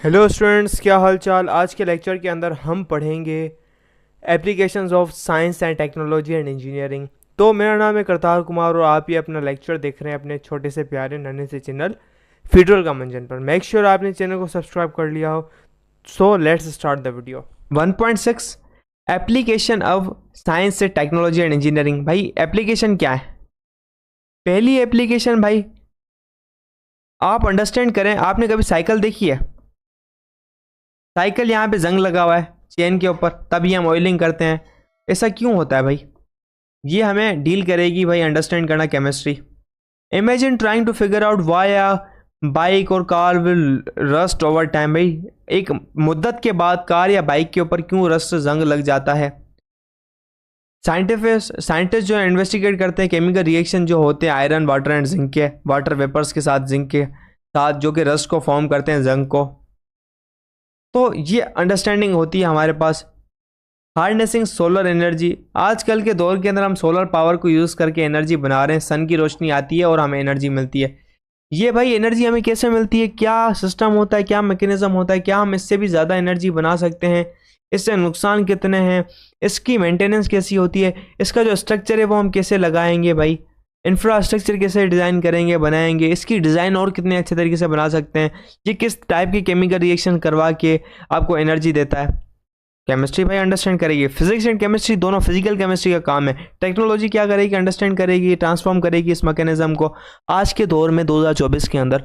Hello students, क्या हाल चाल। आज के लेक्चर के अंदर हम पढ़ेंगे applications of science and technology and engineering. तो मेरा नाम है करतार कुमार और आप ये अपना लेक्चर देख रहे हैं अपने छोटे से प्यारे नन्हे से चैनल फ्यूचर का मंजन पर। मेक श्योर आपने चैनल को सब्सक्राइब कर लिया हो। So let's start the video. 1.6 application of science से टेक्नोलॉजी एंड इंजीनियरिंग। भाई एप्लीकेशन क्या है? पहली एप्लीकेशन भाई आप अंडरस्टैंड करें, आपने कभी साइकिल देखी है? साइकिल यहाँ पे जंग लगा हुआ है चेन के ऊपर, तभी हम ऑयलिंग करते हैं। ऐसा क्यों होता है भाई? ये हमें डील करेगी भाई अंडरस्टैंड करना chemistry. Imagine trying to figure out why a bike और car will rust over time. भाई एक मुद्दत के बाद कार या बाइक के ऊपर क्यों रस्ट जंग लग जाता है? साइंटिस्ट जो है इन्वेस्टिगेट करते हैं केमिकल रिएक्शन जो होते हैं आयरन वाटर एंड जिंक के, वाटर वेपर्स के साथ जिंक के साथ, जो कि रस्ट को फॉर्म करते हैं जंग को। तो ये अंडरस्टैंडिंग होती है हमारे पास। हार्नेसिंग सोलर एनर्जी, आजकल के दौर के अंदर हम सोलर पावर को यूज़ करके एनर्जी बना रहे हैं। सन की रोशनी आती है और हमें एनर्जी मिलती है। ये भाई एनर्जी हमें कैसे मिलती है, क्या सिस्टम होता है, क्या मैकेनिज्म होता है, क्या हम इससे भी ज़्यादा एनर्जी बना सकते हैं, इससे नुकसान कितने हैं, इसकी मेंटेनेंस कैसी होती है, इसका जो स्ट्रक्चर है वो हम कैसे लगाएंगे, भाई इंफ्रास्ट्रक्चर कैसे डिज़ाइन करेंगे बनाएंगे, इसकी डिज़ाइन और कितने अच्छे तरीके से बना सकते हैं, ये किस टाइप की केमिकल रिएक्शन करवा के आपको एनर्जी देता है। केमिस्ट्री भाई अंडरस्टैंड करेगी। फिजिक्स एंड केमिस्ट्री दोनों फिजिकल केमिस्ट्री का काम है। टेक्नोलॉजी क्या करेगी? अंडरस्टैंड करेगी, ट्रांसफॉर्म करेगी इस मैकेनिज्म को। आज के दौर में 2024 के अंदर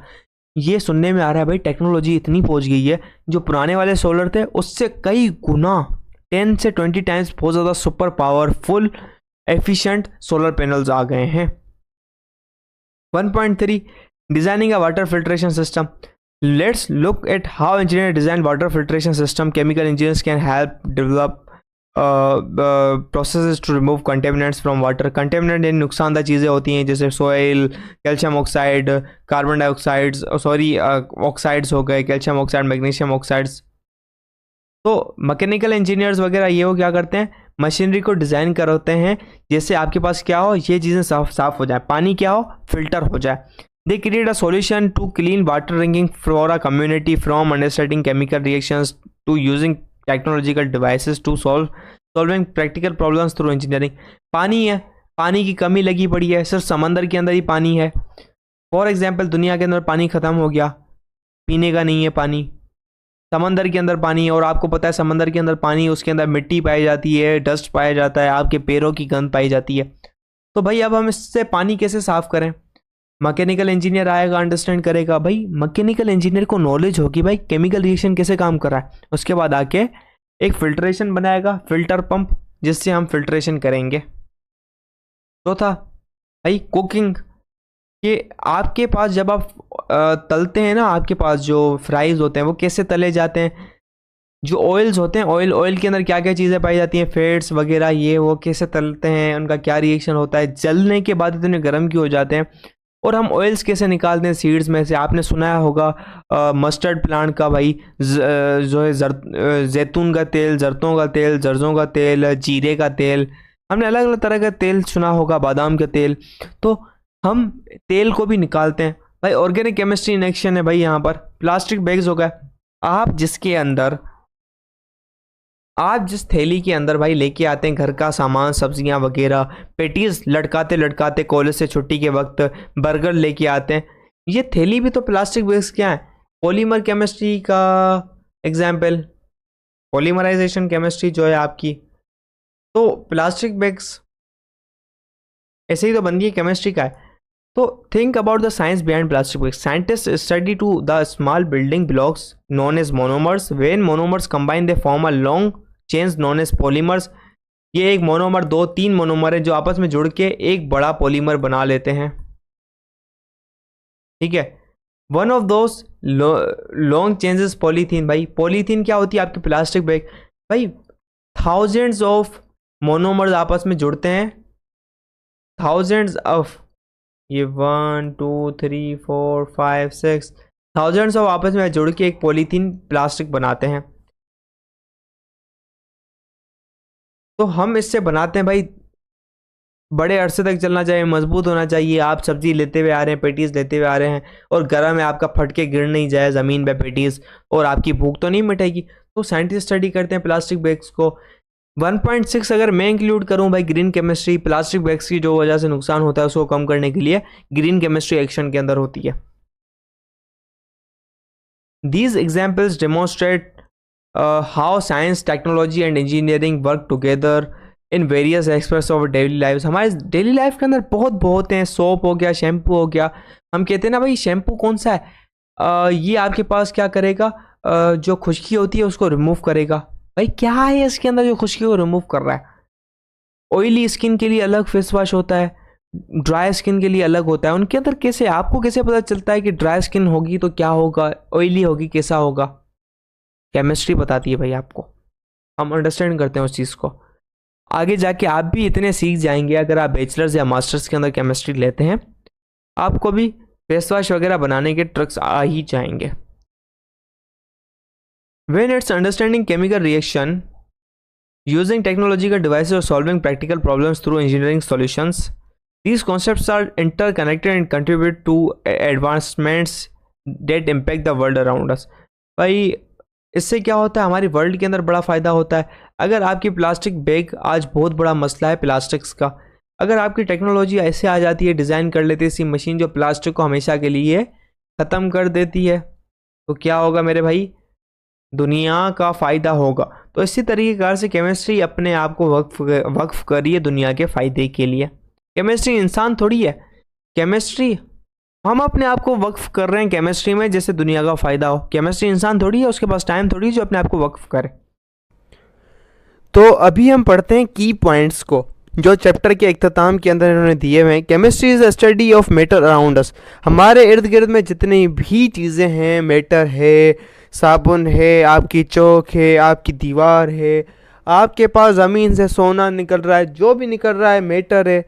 ये सुनने में आ रहा है भाई टेक्नोलॉजी इतनी पहुंच गई है, जो पुराने वाले सोलर थे उससे कई गुना 10 से 20 टाइम्स बहुत ज़्यादा super powerful efficient solar panels आ गए हैं। 1.3 designing a water filtration system. Let's look at how engineers design water filtration system. Chemical engineers can help develop processes to remove contaminants from water. Contaminant यानी नुकसानदा चीज़ें होती हैं जैसे soil, calcium oxide, carbon dioxides, oxides हो गए, calcium oxide, magnesium oxides. तो mechanical engineers वगैरह ये वो क्या करते हैं, मशीनरी को डिज़ाइन करते हैं जैसे आपके पास क्या हो, ये चीज़ें साफ हो जाए, पानी क्या हो, फिल्टर हो जाए। They create a solution to clean water drinking for a community, from understanding chemical reactions to using technological devices to solving practical problems through engineering. पानी है, पानी की कमी लगी पड़ी है, सिर्फ समंदर के अंदर ही पानी है। फॉर एग्जाम्पल दुनिया के अंदर पानी ख़त्म हो गया, पीने का नहीं है पानी, समंदर के अंदर पानी है। और आपको पता है समंदर के अंदर पानी, उसके अंदर मिट्टी पाई जाती है, डस्ट पाया जाता है, आपके पैरों की गंध पाई जाती है। तो भाई अब हम इससे पानी कैसे साफ़ करें? मैकेनिकल इंजीनियर आएगा, अंडरस्टैंड करेगा। भाई मैकेनिकल इंजीनियर को नॉलेज होगी भाई केमिकल रिएक्शन कैसे काम कर रहा है। उसके बाद आके एक फिल्ट्रेशन बनाएगा, फिल्टर पंप, जिससे हम फिल्ट्रेशन करेंगे। तो था भाई कुकिंग कि आपके पास जब आप तलते हैं ना, आपके पास जो फ्राइज होते हैं वो कैसे तले जाते हैं। जो ऑयल्स होते हैं, ऑयल के अंदर क्या क्या चीज़ें पाई जाती हैं, फैट्स वगैरह, ये वो कैसे तलते हैं, उनका क्या रिएक्शन होता है, जलने के बाद इतने गर्म क्यों हो जाते हैं। और हम ऑयल्स कैसे निकालते हैं सीड्स में से। आपने सुना होगा मस्टर्ड प्लांट का भाई जो है जैतून का तेल, जरतों का तेल, जर्जों का तेल, जीरे का तेल, हमने अलग अलग तरह का तेल सुना होगा, बादाम का तेल। तो हम तेल को भी निकालते हैं भाई। ऑर्गेनिक केमिस्ट्री इन एक्शन है भाई। यहाँ पर प्लास्टिक बैग्स हो गए, आप जिस थैली के अंदर भाई लेके आते हैं घर का सामान, सब्जियां वगैरह, पेटीज लटकाते लटकाते कॉलेज से छुट्टी के वक्त बर्गर लेके आते हैं, ये थैली भी तो प्लास्टिक बैग्स क्या है? पॉलीमर केमिस्ट्री का एग्जाम्पल, पॉलीमराइजेशन केमिस्ट्री जो है आपकी। तो प्लास्टिक बैग्स ऐसे ही तो बनती है, केमिस्ट्री का है। तो think about the science behind plastic bags. Scientist study to the small building blocks known as monomers. When monomers combine they form a long chains known as polymers. ये एक monomer, 2-3 monomer है जो आपस में जुड़ के एक बड़ा पॉलीमर बना लेते हैं। ठीक है, one of those long chains is polythene. भाई पॉलीथीन क्या होती है? आपकी प्लास्टिक बैग। भाई थाउजेंड्स ऑफ मोनोमर्स आपस में जुड़ते हैं, थाउजेंड्स ऑफ, ये 1 2 3 4 5 6 थाउजेंड्स ऑफ आपस में जुड़ के एक पॉलीथीन प्लास्टिक बनाते हैं। तो हम इससे बनाते हैं भाई बड़े अरसे तक चलना चाहिए, मजबूत होना चाहिए। आप सब्जी लेते हुए आ रहे हैं, पेटीज लेते हुए आ रहे हैं और गर्म है, आपका फट के गिर नहीं जाए ज़मीन पे पेटीज, और आपकी भूख तो नहीं मिटेगी। तो साइंटिस्ट स्टडी करते हैं प्लास्टिक बैग्स को। 1.6 अगर मैं इंक्लूड करूं भाई, ग्रीन केमिस्ट्री प्लास्टिक बैग्स की जो वजह से नुकसान होता है उसको कम करने के लिए ग्रीन केमिस्ट्री एक्शन के अंदर होती है। These examples demonstrate how science, technology and engineering work together in various aspects of daily lives। हमारे डेली लाइफ के अंदर बहुत हैं। सोप हो गया, शैम्पू हो गया। हम कहते हैं ना भाई शैम्पू कौन सा है, ये आपके पास क्या करेगा, जो खुश्की होती है उसको रिमूव करेगा। भाई क्या है इसके अंदर जो खुश्की को रिमूव कर रहा है? ऑयली स्किन के लिए अलग फेस वॉश होता है, ड्राई स्किन के लिए अलग होता है। उनके अंदर कैसे, आपको कैसे पता चलता है कि ड्राई स्किन होगी तो क्या होगा, ऑयली होगी कैसा होगा? केमिस्ट्री बताती है भाई आपको, हम अंडरस्टैंड करते हैं उस चीज़ को। आगे जाके आप भी इतने सीख जाएंगे, अगर आप बैचलर्स या मास्टर्स के अंदर केमिस्ट्री लेते हैं, आपको भी फेस वॉश वगैरह बनाने के ट्रिक्स आ ही जाएंगे। When it's understanding chemical reaction, using technological devices or solving practical problems through engineering solutions, these concepts are interconnected and contribute to advancements that impact the world around us। भाई इससे क्या होता है, हमारी वर्ल्ड के अंदर बड़ा फ़ायदा होता है। अगर आपकी प्लास्टिक बैग, आज बहुत बड़ा मसला है प्लास्टिक्स का, अगर आपकी टेक्नोलॉजी ऐसे आ जाती है, डिज़ाइन कर लेती है ऐसी मशीन जो प्लास्टिक को हमेशा के लिए ख़त्म कर देती है, तो क्या होगा मेरे भाई? दुनिया का फ़ायदा होगा। तो इसी तरीके से केमिस्ट्री अपने आप को वक्फ करिए दुनिया के फ़ायदे के लिए। केमिस्ट्री इंसान थोड़ी है, केमिस्ट्री हम अपने आप को वक्फ कर रहे हैं केमिस्ट्री में, जैसे दुनिया का फ़ायदा हो। केमिस्ट्री इंसान थोड़ी है, उसके पास टाइम थोड़ी है जो अपने आप को वक्फ करे। तो अभी हम पढ़ते हैं की पॉइंट्स को जो चैप्टर के इख्तिताम के अंदर इन्होंने दिए हुए हैं। Chemistry is a study of matter around us. हमारे इर्द गिर्द में जितनी भी चीज़ें हैं, मैटर है, साबुन है, आपकी चौक है, आपकी दीवार है, आपके पास ज़मीन से सोना निकल रहा है, जो भी निकल रहा है मैटर है।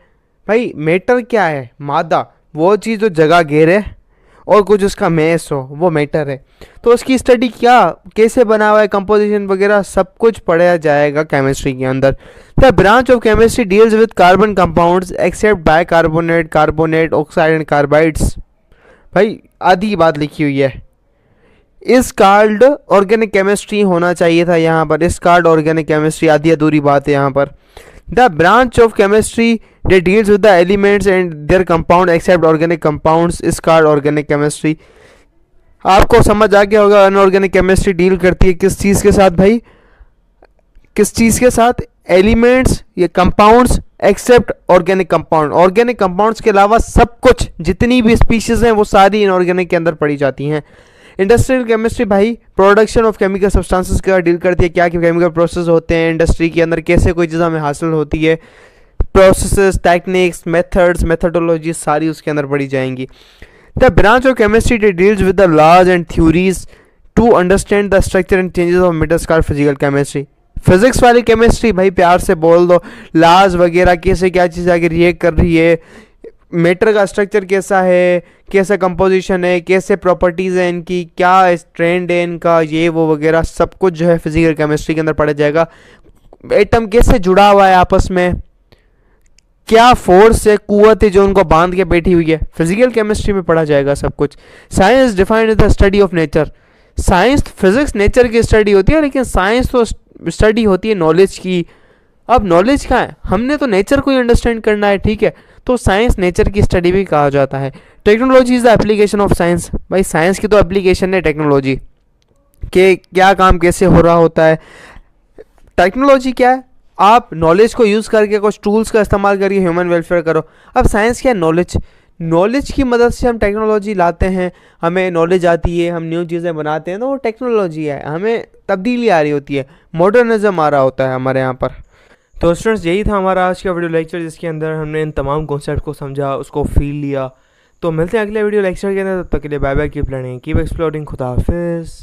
भाई मैटर क्या है? मादा, वो चीज़ जो जगह घेरे और कुछ उसका मैस हो, वो मैटर है। तो उसकी स्टडी क्या, कैसे बना हुआ है, कंपोजिशन वगैरह सब कुछ पढ़ाया जाएगा केमिस्ट्री के अंदर। The branch of chemistry deals with carbon compounds except bicarbonate, carbonate, oxide and carbides. भाई आधी बात लिखी हुई है, इस कार्ड ऑर्गेनिक केमिस्ट्री होना चाहिए था यहाँ पर। इस कार्ड ऑर्गेनिक केमिस्ट्री, आधी अधूरी बात है यहाँ पर। The branch of chemistry that deals with the elements and their compound except organic compounds is called organic chemistry। आपको समझ आ गया होगा अनऑर्गेनिक केमिस्ट्री डील करती है किस चीज़ के साथ भाई, किस चीज़ के साथ? एलिमेंट्स या compounds except organic compound. Organic compounds के अलावा सब कुछ, जितनी भी स्पीशीज़ हैं वो सारी इनऑर्गेनिक के अंदर पड़ी जाती हैं। इंडस्ट्रियल केमिस्ट्री भाई प्रोडक्शन ऑफ केमिकल सब्सटेंसेस का डील करती है, क्या क्या केमिकल प्रोसेस होते हैं इंडस्ट्री के अंदर, कैसे कोई चीज़ हमें हासिल होती है, प्रोसेसेस, टेक्निक्स, मेथड्स, मेथडोलॉजी सारी उसके अंदर पढ़ी जाएंगी। The branch of chemistry that deals with the laws and theories to understand the structure and changes of matters called physical chemistry. Physics वाली केमिस्ट्री भाई प्यार से बोल दो, लॉज वगैरह कैसे क्या चीज़ आगे रिएक्ट कर रही है, मैटर का स्ट्रक्चर कैसा है, कैसा कंपोजिशन है, कैसे प्रॉपर्टीज़ हैं इनकी, क्या ट्रेंड है इनका, ये वो वगैरह सब कुछ जो है फिजिकल केमिस्ट्री के अंदर पढ़ा जाएगा। एटम कैसे जुड़ा हुआ है आपस में, क्या फोर्स है, कुव्वत है जो उनको बांध के बैठी हुई है, फिजिकल केमिस्ट्री में पढ़ा जाएगा सब कुछ। Science defined the study of nature. Science, physics nature की स्टडी होती है, लेकिन साइंस तो स्टडी होती है नॉलेज की। अब नॉलेज क्या है, हमने तो नेचर को ही अंडरस्टैंड करना है, ठीक है, तो साइंस नेचर की स्टडी भी कहा जाता है। Technology is the application of science. भाई साइंस की तो एप्लीकेशन है टेक्नोलॉजी के, क्या काम कैसे हो रहा होता है। टेक्नोलॉजी क्या है, आप नॉलेज को यूज़ करके कुछ टूल्स का इस्तेमाल करके ह्यूमन वेलफेयर करो। अब साइंस क्या है, नॉलेज। नॉलेज की मदद से हम टेक्नोलॉजी लाते हैं, हमें नॉलेज आती है, हम न्यू चीज़ें बनाते हैं, तो वो टेक्नोलॉजी है, हमें तब्दीली आ रही होती है, मॉडर्निज्म आ रहा होता है हमारे यहाँ पर। तो स्टूडेंट्स यही था हमारा आज का वीडियो लेक्चर, जिसके अंदर हमने इन तमाम कॉन्सेप्ट को समझा, उसको फील लिया। तो मिलते हैं अगले वीडियो लेक्चर के अंदर, तब तक के लिए bye bye, keep learning, keep exploring, खुदा हाफिज़।